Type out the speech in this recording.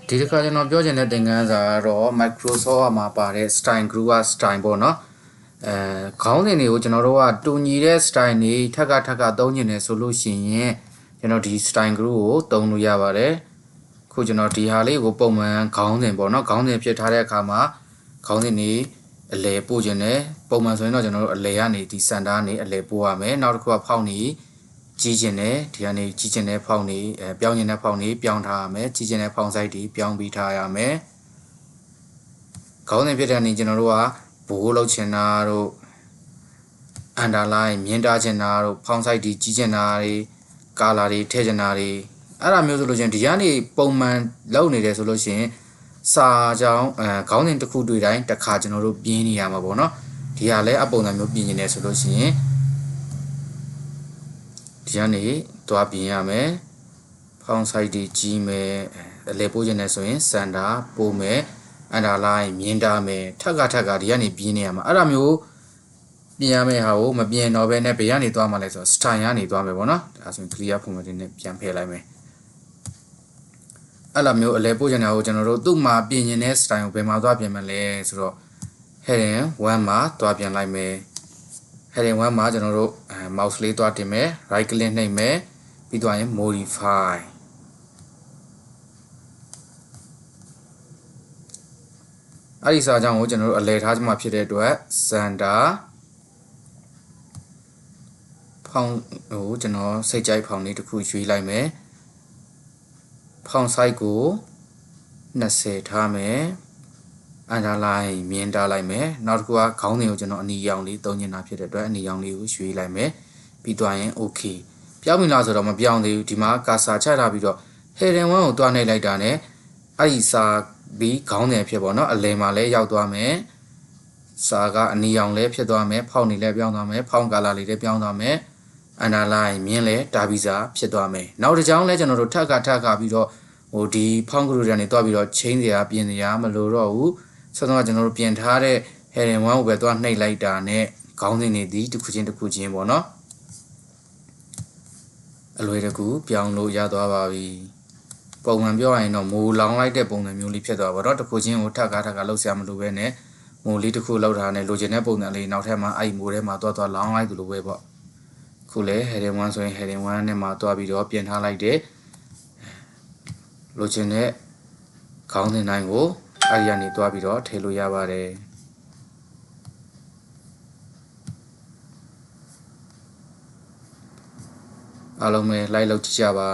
ဒီတစ်ခါကျွန်တော်ပြောချင်တဲ့သင်ခန်းစာကတော့ Microsoft မှာပါတဲ့ style group style ပေါ့နော်ခေါင်းစဉ်တွေကိုကျွန်တော်တို့ကတူညီတဲ့ style တွေထပ်ကသုံးနေတယ်ဆိုလို့ရှိရင်ကျွန်တော်ဒီ style group ကိုသုံးလို့ရပါတယ်ခုကျွန်တော်ဒီဟာလေးကိုပုံမှန်ခေါင်းစဉ်ပေါ့နော်ခေါင်းစဉ်ဖြစ်ထားတဲ့အခါမှာခေါင်းစဉ်တွေအလဲပို့ခြင်းနဲ့ပုံမှန်ဆိုရင်တော့ကျွန်တော်တို့အလဲကနေဒီစင်တာကနေအလဲပို့ရမယ်နောက်တစ်ခုကဖောက်နေကြီးခြင်းနဲ့ဒီကနေကြီးခြင်းနဲ့ဖောက်နေပြောင်းခြင်းနဲ့ဖောက်နေပြောင်းထားရမယ်ကြီးခြင်းနဲ့ဖောင်းဆိုင်တွေပြောင်းပြီးထားရမယ်ခေါင်းစဉ်ဖြစ်တဲ့အနေကျွန်တော်တို့ကဘိုးလောက်ချင်တာတို့underline မြင်တာချင်တာတို့ဖောင်းဆိုင်တွေကြီးခြင်းတာတွေကာလာတွေထည့်ချင်တာတွေအဲ့ဒါမျိုးဆိုလို့ချင်းဒီကနေပုံမှန်လုပ်နေတယ်ဆိုလို့ချင်းစာကြောင်းခေါင်းစဉ်တစ်ခုတွေ့တိုင်းတစ်ခါကျွန်တော်တို့ပြင်းနေရမှာပေါ့နော်ဒီဟာလည်းအပုံစံမျိုးပြင်နေတယ်ဆိုလို့ရှိရင်ဒီကနေတွားပြင်ရမယ်ဖောင်းဆိုင်တွေကြီးမယ်အလဲပို့ခြင်းနဲ့ဆိုရင်စန်တာပို့မယ်underline မြင်တာမယ်ထက်ကဒီကနေပြင်နေရမှာအဲ့ဒါမျိုးပြင်ရမယ့်ဟာကိုမပြင်တော့ဘဲနဲ့ဘယ်ကနေတွားမှလဲဆိုတော့ style ကနေတွားမယ်ပေါ့နော်ဒါဆိုရင် clear formatting နဲ့ပြန်ဖယ်လိုက်မယ်အဲ့လိုမျိုးအလဲပို့ချင်တာကိုကျွန်တော်တို့သူ့မှာပြင်ရင်တဲ့ style ကိုဘယ်မှာသွားပြင်မလဲဆိုတော့ heading 1မှာသွားပြင်လိုက်မယ် heading 1မှာကျွန်တော်တို့mouse လေးသွားတင်မယ် right click နှိပ်မယ်ပြီးသွားရင် modify အဲ့ဒီစာကြောင်းကိုကျွန်တော်တို့အလဲထားကြမှာဖြစ်တဲ့အတွက် center ဖောင်းဟိုကျွန်တော်စိတ်ကြိုက်ဖောင်းလေးတစ်ခုရွေးလိုက်မယ်ဖောင်း size ကို20ထားမယ် underline မြင်ထားလိုက်မယ်နောက်တစ်ခုကခေါင်းစဉ်ကိုကျွန်တော်အနီရောင်လေးသုံးနေတာဖြစ်တဲ့အတွက်အနီရောင်လေးကိုရွေးလိုက်မယ်ပြီးသွားရင် okay ပြောင်းပြီလားဆိုတော့မပြောင်းသေးဘူးဒီမှာကာစာချထားပြီးတော့ heading 1ကိုတွားနှိပ်လိုက်တာ ਨੇ အဲ့ဒီစာပြီးခေါင်းစဉ်ဖြစ်ပေါ့နော်အလယ်မှာလည်းရောက်သွားမယ်စာကအနီရောင်လည်းဖြစ်သွားမယ်ဖောက်နေလည်းပြောင်းသွားမယ်ဖောင်းကာလာလေးလည်းပြောင်းသွားမယ်underline မြင်လဲဒါဗီဇာဖြစ်သွားမယ်နောက်တစ်ကြောင်းလဲကျွန်တော်တို့ထပ်ကပြီးတော့ဟိုဒီဖောင်းကလူတွေကနေတွားပြီးတော့ change စရာပြင်စရာမလိုတော့ဘူးဆက်တော့ကျွန်တော်တို့ပြင်ထားတဲ့ heading 1ကိုပဲတွားနှိပ်လိုက်တာနဲ့ခေါင်းစဉ်တွေဒီတစ်ခုချင်းပေါ့နော်အလွယ်တကူပြောင်းလို့ရသွားပါပြီပုံမှန်ပြောရရင်တော့မိုးလောင်လိုက်တဲ့ပုံစံမျိုးလေးဖြစ်သွားပါတော့တစ်ခုချင်းကိုထပ်ကလောက်ဆရာမလိုပဲနဲ့မိုးလေးတစ်ခုလောက်ထားနဲ့လိုချင်တဲ့ပုံစံလေးနောက်ထပ်မှာအဲ့မိုးထဲမှာတွားလောင်လိုက်သလိုပဲပေါ့ခုလဲ heading 1ဆိုရင် heading 1နဲ့မှာတွားပြီးတော့ပြင်ထားလိုက်တယ်လိုချင်တဲ့ခေါင်းစဉ်တိုင်းကိုအဲ့ဒီကနေတွားပြီးတော့ထည့်လို့ရပါတယ်အားလုံးပဲလိုက်လုပ်ကြည့်ကြပါ